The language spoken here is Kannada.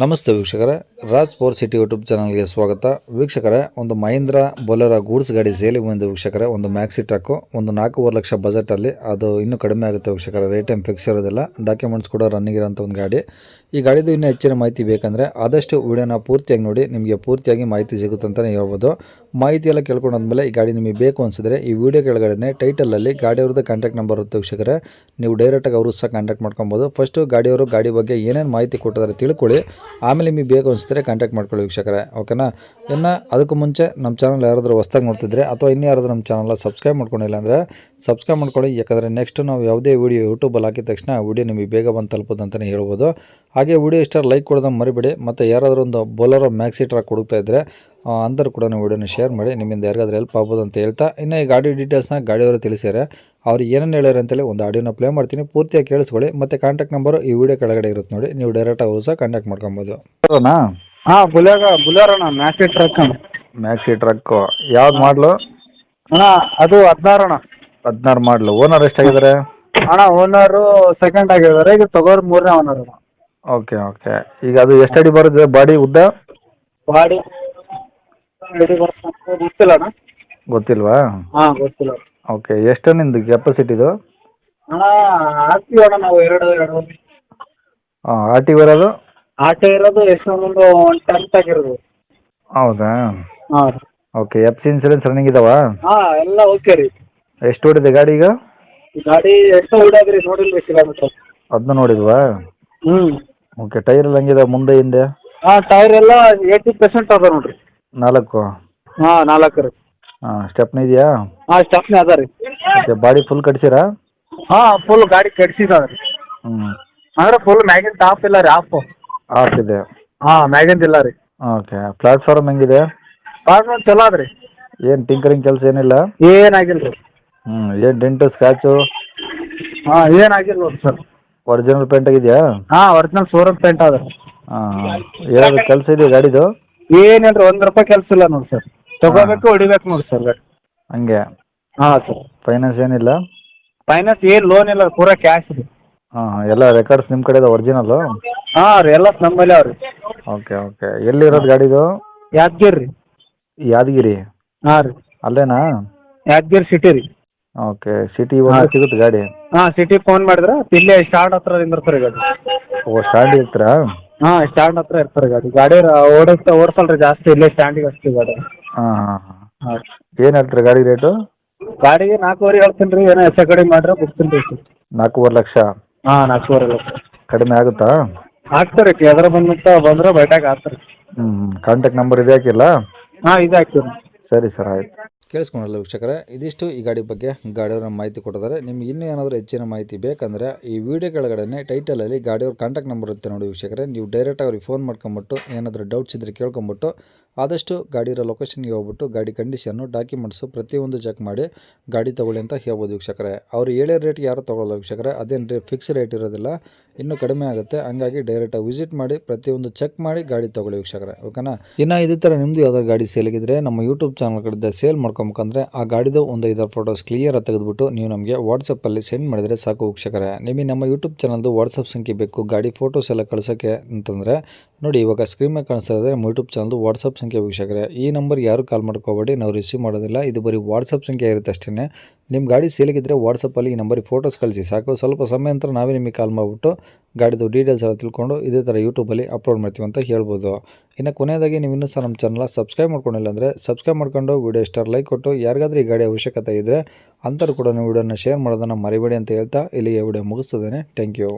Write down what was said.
ನಮಸ್ತೆ ವೀಕ್ಷಕರೇ, ರಾಜ್ ಪವರ್ ಸಿಟಿ ಯೂಟ್ಯೂಬ್ ಚಾನಲ್ಗೆ ಸ್ವಾಗತ. ವೀಕ್ಷಕರೇ, ಒಂದು ಮಹೀಂದ್ರ ಬೊಲೆರೋ ಗೂಡ್ಸ್ ಗಾಡಿ ಸೇಲಿಗೆ ಬಂದು ವೀಕ್ಷಕರೇ, ಒಂದು ಮ್ಯಾಕ್ಸಿ ಟ್ರಕ್ಕು, ಒಂದು 4.5 ಲಕ್ಷ ಬಜೆಟಲ್ಲಿ. ಅದು ಇನ್ನೂ ಕಡಿಮೆ ಆಗುತ್ತೆ ವೀಕ್ಷಕರೇ, ರೇಟ್ ಏನು ಫಿಕ್ಸ್ ಇರೋದಿಲ್ಲ, ಡಾಕ್ಯುಮೆಂಟ್ಸ್ ಕೂಡ ರನ್ನಿಂಗ್ ಇರೋಂಥ ಒಂದು ಗಾಡಿ. ಈ ಗಾಡಿದು ಇನ್ನೂ ಹೆಚ್ಚಿನ ಮಾಹಿತಿ ಬೇಕಂದರೆ ಆದಷ್ಟು ವಿಡಿಯೋನ ಪೂರ್ತಿಯಾಗಿ ನೋಡಿ, ನಿಮಗೆ ಪೂರ್ತಿಯಾಗಿ ಮಾಹಿತಿ ಸಿಗುತ್ತೆ ಅಂತಲೇ ಹೇಳ್ಬೋದು. ಮಾಹಿತಿ ಎಲ್ಲ ಕೇಳ್ಕೊಂಡಾದ್ಮೇಲೆ ಈ ಗಾಡಿ ನಿಮಗೆ ಬೇಕು ಅನಿಸಿದ್ರೆ ಈ ವಿಡಿಯೋ ಕೆಳಗಡೆ ಟೈಟಲಲ್ಲಿ ಗಾಡಿಯವ್ರದ್ದು ಕಾಂಟ್ಯಾಕ್ಟ್ ನಂಬರ್ ಇರುತ್ತೆ ವೀಕ್ಷಕರೇ, ನೀವು ಡೈರೆಕ್ಟಾಗಿ ಅವರು ಸಹ ಕಾಂಟ್ಯಾಕ್ಟ್ ಮಾಡ್ಕೊಬೋದು. ಫಸ್ಟು ಗಾಡಿಯವರು ಗಾಡಿ ಬಗ್ಗೆ ಏನೇನು ಮಾಹಿತಿ ಕೊಟ್ಟಿದ್ದಾರೆ ತಿಳ್ಕೊಳ್ಳಿ, ಆಮೇಲೆ ನಿಮಗೆ ಬೇಕು ಅನಿಸಿದ್ರೆ ಕಾಂಟ್ಯಾಕ್ಟ್ ಮಾಡ್ಕೊಳ್ಳಿ ವೀಕ್ಷಕರೇ, ಓಕೆನಾ. ಇನ್ನು ಅದಕ್ಕೂ ಮುಂಚೆ ನಮ್ಮ ಚಾನಲ್ ಯಾರಾದರೂ ಹೊಸ್ದಾಗಿ ನೋಡ್ತಿದ್ರೆ ಅಥವಾ ಇನ್ನೂ ಯಾರಾದರೂ ನಮ್ಮ ಚಾನಲ್ ಸಬ್ಸ್ಕ್ರೈಬ್ ಮಾಡ್ಕೊಂಡಿಲ್ಲ ಅಂದರೆ ಸಬ್ಸ್ಕ್ರೈಬ್ ಮಾಡ್ಕೊಳ್ಳಿ. ಯಾಕಂದರೆ ನೆಕ್ಸ್ಟ್ ನಾವು ಯಾವುದೇ ವೀಡಿಯೋ ಯೂಟ್ಯೂಬಲ್ಲಿ ಹಾಕಿದ ತಕ್ಷಣ ಆ ವಿಡಿಯೋ ನಿಮಗೆ ಬೇಗ ಬಂದು ತಲುಪೋದು ಅಂತಲೇ ಹೇಳ್ಬೋದು. ಹಾಗೆ ವಿಡಿಯೋ ಇಷ್ಟ ಲೈಕ್ ಕೊಡೋದನ್ನು ಮರಿಬೇಡಿ. ಮತ್ತು ಯಾರಾದರೂ ಒಂದು ಬೊಲೆರೋ ಮ್ಯಾಕ್ಸಿ ಟ್ರಕ್ ಹುಡುಕ್ತಾ ಇದ್ದರೆ ಅಂದರೂ ಕೂಡ ನೀವು ವಿಡಿಯೋನ ಶೇರ್ ಮಾಡಿ, ನಿಮ್ಮಿಂದ ಯಾರಿಗಾದ್ರೂ ಹೆಲ್ಪ್ ಆಗ್ಬೋದು ಅಂತ ಹೇಳ್ತಾ, ಇನ್ನು ಈ ಗಾಡಿ ಡೀಟೇಲ್ಸ್ನ ಗಾಡಿಯವರು ತಿಳಿಸಿದ್ದಾರೆ. ಅವ್ರು ಏನೇನು ಹೇಳ್ಯಾರ ಅಂತೇಳಿ ಒಂದು ಆಡಿಯೋನ ಪ್ಲೇ ಮಾಡ್ತೀನಿ, ಪೂರ್ತಿಯಾಗಿ ಕೇಳಿಸ್ಕೊಳ್ಳಿ. ಮತ್ತು ಕಾಂಟ್ಯಾಕ್ಟ್ ನಂಬರು ಈ ವಿಡಿಯೋ ಕೆಳಗಡೆ ಇರುತ್ತೆ ನೋಡಿ, ನೀವು ಡೈರೆಕ್ಟಾಗಿ ಅವರು ಸಹ ಕಾಂಟ್ಯಾಕ್ಟ್ ಮಾಡ್ಕೊಬೋದು. ಹಾಂ ಬುಲೆರೋಣ ಮ್ಯಾಕ್ಸಿ ಟ್ರಕ್. ಮ್ಯಾಕ್ಸಿ ಟ್ರಕ್ಕು ಯಾವ್ದು ಮಾಡಲು ಅಣ್ಣ? ಅದು 16 ಅಣ್ಣ. 16 ಮಾಡಲು. ಓನರ್ ಎಷ್ಟಾಗಿದ್ದಾರೆ ಅಣ್ಣ? ಓನರು ಸೆಕೆಂಡ್ ಆಗಿದ್ದಾರೆ, ಈಗ ತಗೋರು 3ನೇ ಓನರ್ ಅಣ್ಣ. Okay okay. ಈಗ ಅದು ಎಷ್ಟು ಅಡಿ ಬರುತ್ತೆ ಬಾಡಿ ಉದ್ದ? ಬಾಡಿ ಗೊತ್ತಿಲ್ಲ ಅಣ್ಣ. ಗೊತ್ತಿಲ್ವಾ? ಹಾಂ ಗೊತ್ತಿಲ್ಲ. ಓಕೆ. ಎಷ್ಟು ನಿಂದು ಕೆಪಾಸಿಟಿದು? ಅಣ್ಣ ಹಾಕ್ತೀವಿ ಅಣ್ಣ ನಾವು ಎರಡು ಹಾಂ. ಆರ್ ಟಿ ಬರೋದು? ಆಟೋ ಇರೋದು ಎಷ್ಟು ಒಂದು 10 ಆಗಿರೋದು. ಹೌದಾ? ಹಾಂ ರೀ. Okay. F C insurance running ಇದಾವಾ? ಹಾಂ ಎಲ್ಲ ಓಕೆ ರೀ. ಎಷ್ಟು ಹೊಡಿದೆ ಗಾಡಿ ಈಗ? ಗಾಡಿ ಎಷ್ಟು ಹೊಡ್ಯಾದ್ರಿ ನೋಡಿಲ್ರಿ ಕಿಲೋಮೀಟರ್. ಅದನ್ನ ನೋಡಿದ್ವಾ? ಹ್ಞೂ. ಓಕೆ. ಟೈರ್ ಎಲ್ಲ ಹಂಗಿದೆ ಮುಂದೆ ಹಿಂದೆ? ಹಾಂ ಟೈರ್ ಎಲ್ಲ 80% ಅದ ನೋಡಿರಿ. 4? ಹಾಂ 4 ರೀ. ಹಾಂ. ಸ್ಟೆಪ್ನ ಇದೆಯಾ? ಹಾಂ ಸ್ಟೆಪ್ನಿ ಅದ ರೀ. ಓಕೆ. ಬಾಡಿ ಫುಲ್ ಕಟ್ಸಿರಾ? ಹಾಂ ಫುಲ್ ಗಾಡಿ ಕಟ್ಸಿದಾವೆ ರೀ. ಹ್ಞೂ. ಅಂದ್ರೆ ಫುಲ್ ಮ್ಯಾಗಿನ ಟಾಪ್ ಇಲ್ಲ ರೀ, ಆಫ್. ಆಫ್ ಇದೆ? ಹಾಂ ಮ್ಯಾಗಿಂದ ಇಲ್ಲ ರೀ. ಓಕೆ. ಪ್ಲಾಟ್ಫಾರ್ಮ್ ಹೆಂಗಿದೆ? ಪ್ಲಾಟ್ಫಾರ್ಮ್ ಚಲೋ ಅದ ರೀ. ಏನು ಟಿಂಕರಿಂಗ್ ಕೆಲಸ ಏನಿಲ್ಲ? ಏನಾಗಿಲ್ಲ ರೀ. ಏನು ಡೆಂಟು ಸ್ಕ್ರಾಚು? ಹಾಂ ಏನಾಗಿಲ್ಲ ನೋಡಿ ಸರ್. ಒರಿಜಿನಲ್ ಪೇಂಟ್ ಆಗಿದೆಯಾ? ಹಾಂ ಒರಿಜಿನಲ್ ಶೋರೂಮ್ ಪೇಂಟ್ ಅದ ರೀ. ಹಾಂ. ಏನಾದ್ರು ಕೆಲಸ ಇದೆಯಾ ಗಾಡಿದು? ಏನಿಲ್ಲ ರೀ, ₹1 ಕೆಲಸ ಇಲ್ಲ ನೋಡಿ ಸರ್. ತಗೋಬೇಕು ಹೊಡಿಬೇಕು ನೋಡಿ ಸರ್ ಗಾಡಿ. ಹಂಗೆ? ಹಾಂ ಸರ್. ಫೈನಾನ್ಸ್ ಏನಿಲ್ಲ? ಫೈನಾನ್ಸ್ ಏನು ಲೋನ್ ಇಲ್ಲ, ಪೂರಾ ಕ್ಯಾಶ್ ರೀ. ಹಾಂ. ಎಲ್ಲ ರೆಕಾರ್ಡ್ಸ್ ನಿಮ್ಮ ಕಡೆದ ಒರಿಜಿನಲ್ಲು? ಹಾಂ ರೀ ಎಲ್ಲ ನಮ್ಮಲ್ಲೇ ಅವ್ರಿ. Okay okay. ಎಲ್ಲಿರೋದು ಗಾಡಿದು? ಯಾದಗಿರಿ ರೀ. ಯಾದಗಿರಿ? ಹಾಂ ರೀ. ಅಲ್ಲೇನಾ? ಯಾದಗಿರಿ ಸಿಟಿ ರೀ. ಓಕೆ. ಸಿಟಿ ಒಳಗೆ ಸಿಗುತ್ತೆ ಗಾಡಿ? ಹಾಂ ಸಿಟಿ ಫೋನ್ ಮಾಡಿದ್ರೆ ಇಲ್ಲೇ ಸ್ಟಾಂಡ್ ಹತ್ರ ನಿಂದಿರ್ತಾರೆ ಗಾಡಿ. ಓ ಸ್ಟ್ಯಾಂಡ್ ಇರ್ತೀರಾ? ಹಾಂ ಸ್ಟ್ಯಾಂಡ್ ಹತ್ರ ಇರ್ತಾರೆ ಗಾಡಿ. ಗಾಡಿ ಓಡಿಸಲ್ರಿ ಜಾಸ್ತಿ, ಇಲ್ಲೇ ಸ್ಟ್ಯಾಂಡಿಗೆ ಹಚ್ತೀವಿ ಗಾಡಿ. ಹಾಂ ಹಾಂ ಹಾಂ. ಹಾಂ. ಏನು ಹೇಳ್ತೀರಾ ಗಾಡಿ ರೇಟು? ಗಾಡಿಗೆ 4.5 ಹೇಳ್ತೀನಿ ರೀ, ಏನೋ ಹೆಚ್ಚು ಕಡಿಮೆ ಮಾಡ್ರೆ ಬಿಡ್ತೀನಿ ರೀ ಸರ್. 4.5 ಲಕ್ಷ? ಹಾಂ 4.5 ಲಕ್ಷ. ಕಡಿಮೆ ಆಗುತ್ತಾ? ಆಗ್ತಾರೆ ರೀ, ಎದ್ರ ಬಂದ್ರೆ ಬೈಟಾಗ ಆಗ್ತಾರೆ. ಹ್ಞೂ. ಕಾಂಟ್ಯಾಕ್ಟ್ ನಂಬರ್ ಇದೆ ಹಾಕಿಲ್ಲ? ಹಾಂ ಇದು ಹಾಕ್ತೀವಿ. ಸರಿ ಸರ್, ಆಯ್ತು. ಕೇಳಿಸ್ಕೊಂಡಲ್ಲ ವೀಕ್ಷಕರೇ, ಇದಿಷ್ಟು ಈ ಗಾಡಿ ಬಗ್ಗೆ ಗಾಡಿಯವ್ರ ಮಾಹಿತಿ ಕೊಟ್ಟಿದ್ದಾರೆ. ನಿಮ್ಗೆ ಇನ್ನೂ ಏನಾದರೂ ಹೆಚ್ಚಿನ ಮಾಹಿತಿ ಬೇಕಂದರೆ ಈ ವಿಡಿಯೋ ಕೆಳಗಡೆ ಟೈಟಲಲ್ಲಿ ಗಾಡಿಯವ್ರ ಕಾಂಟ್ಯಾಕ್ಟ್ ನಂಬರ್ ಇರುತ್ತೆ ನೋಡಿ ವೀಕ್ಷಕರೇ, ನೀವು ಡೈರೆಕ್ಟ್ ಅವ್ರಿಗೆ ಫೋನ್ ಮಾಡ್ಕೊಂಬಿಟ್ಟು ಏನಾದರೂ ಡೌಟ್ಸ್ ಇದ್ದರೆ ಕೇಳ್ಕೊಂಬಿಟ್ಟು ಆದಷ್ಟು ಗಾಡಿ ಇರೋ ಲೊಕೇಶನ್ಗೆ ಹೋಗ್ಬಿಟ್ಟು ಗಾಡಿ ಕಂಡೀಷನ್ನು ಡಾಕ್ಯುಮೆಂಟ್ಸು ಪ್ರತಿಯೊಂದು ಚೆಕ್ ಮಾಡಿ ಗಾಡಿ ತೊಗೊಳ್ಳಿ ಅಂತ ಹೇಳ್ಬೋದು ವೀಕ್ಷಕರೇ. ಅವರು ಹೇಳೋ ರೇಟ್ಗೆ ಯಾರು ತೊಗೊಳ್ಳಲ್ಲ ವೀಕ್ಷಕರೇ, ಅದೇನು ಫಿಕ್ಸ್ ರೇಟ್ ಇರೋದಿಲ್ಲ, ಇನ್ನೂ ಕಡಿಮೆ ಆಗುತ್ತೆ. ಹಂಗಾಗಿ ಡೈರೆಕ್ಟಾಗಿ ವಿಸಿಟ್ ಮಾಡಿ ಪ್ರತಿಯೊಂದು ಚೆಕ್ ಮಾಡಿ ಗಾಡಿ ತೊಗೊಳ್ಳಿ ವೀಕ್ಷಕರೇ, ಓಕೆನಾ. ಇನ್ನು ಇದೇ ಥರ ನಿಮ್ಮದು ಯಾವ್ದಾದ್ರು ಗಾಡಿ ಸೇಲಿಗಿದ್ರೆ ನಮ್ಮ ಯೂಟ್ಯೂಬ್ ಚಾನಲ್ ಕಡೆಯಿಂದ ಸೇಲ್ ಮಾಡ್ಕೊಬೇಕಂದ್ರೆ ಆ ಗಾಡಿದು ಒಂದು 5 ಫೋಟೋಸ್ ಕ್ಲಿಯರಾಗಿ ತೆಗೆದುಬಿಟ್ಟು ನೀವು ನಮಗೆ ವಾಟ್ಸಪ್ಪಲ್ಲಿ ಸೆಂಡ್ ಮಾಡಿದರೆ ಸಾಕು ವೀಕ್ಷಕರೇ. ನಿಮಗೆ ನಮ್ಮ ಯೂಟ್ಯೂಬ್ ಚಾನಲ್ದು ವಾಟ್ಸಪ್ ಸಂಖ್ಯೆ ಬೇಕು ಗಾಡಿ ಫೋಟೋಸ್ ಎಲ್ಲ ಕಳ್ಸೋಕ್ಕೆ ಅಂತಂದರೆ ನೋಡಿ, ಇವಾಗ ಸ್ಕ್ರೀನ್ ಮೇಲೆ ಕಾಣಿಸ್ತಾ ಇದ್ದರೆ ನಮ್ಮ ಯೂಟ್ಯೂಬ್ ಚಾನಲ್ದು ವಾಟ್ಸಪ್ ಸಂಖ್ಯೆ ವೀಕ್ಷಕರೇ. ಈ ನಂಬರ್ಗೆ ಯಾರು ಕಾಲ್ ಮಾಡ್ಕೋಬೇಡಿ, ನಾವು ರಿಸೀವ್ ಮಾಡೋದಿಲ್ಲ, ಇದು ಬರೀ ವಾಟ್ಸಪ್ ಸಂಖ್ಯೆ ಇರುತ್ತೆ ಅಷ್ಟೇ. ನಿಮ್ಮ ಗಾಡಿ ಸೇಲಿಗಿದ್ರೆ ವಾಟ್ಸಪ್ಪಲ್ಲಿ ಈ ನಂಬರಿಗೆ ಫೋಟೋಸ್ ಕಳಿಸಿ ಸಾಕು. ಸ್ವಲ್ಪ ಸಮಯ ನಂತರ ನಾವೇ ನಿಮಗೆ ಕಾಲ್ ಮಾಡಿಬಿಟ್ಟು ಗಾಡಿದು ಡೀಟೇಲ್ಸ್ ಎಲ್ಲ ತಿಳ್ಕೊಂಡು ಇದೇ ಥರ ಯೂಟ್ಯೂಬಲ್ಲಿ ಅಪ್ಲೋಡ್ ಮಾಡ್ತೀವಿ ಅಂತ ಹೇಳ್ಬೋದು. ಇನ್ನು ಕೊನೆಯದಾಗಿ ನೀವು ಇನ್ನೂ ಸಹ ನಮ್ಮ ಚಾನಲ್ ಸಬ್ಸ್ಕ್ರೈಬ್ ಮಾಡ್ಕೊಂಡಿಲ್ಲ ಅಂದರೆ ಸಬ್ಸ್ಕ್ರೈಬ್ ಮಾಡ್ಕೊಂಡು ವಿಡಿಯೋ ಸ್ಟಾರ್ ಲೈಕ್ ಕೊಟ್ಟು ಯಾರಿಗಾದ್ರೂ ಈ ಗಾಡಿ ಅವಶ್ಯಕತೆ ಇದ್ದರೆ ಅಂಥವ್ರು ಕೂಡ ನೀವು ವಿಡಿಯೋನ ಶೇರ್ ಮಾಡೋದನ್ನು ಮರಿಬೇಡಿ ಅಂತ ಹೇಳ್ತಾ ಇಲ್ಲಿಗೆ ವಿಡಿಯೋ ಮುಗಿಸ್ತದೇನೆ. Thank you.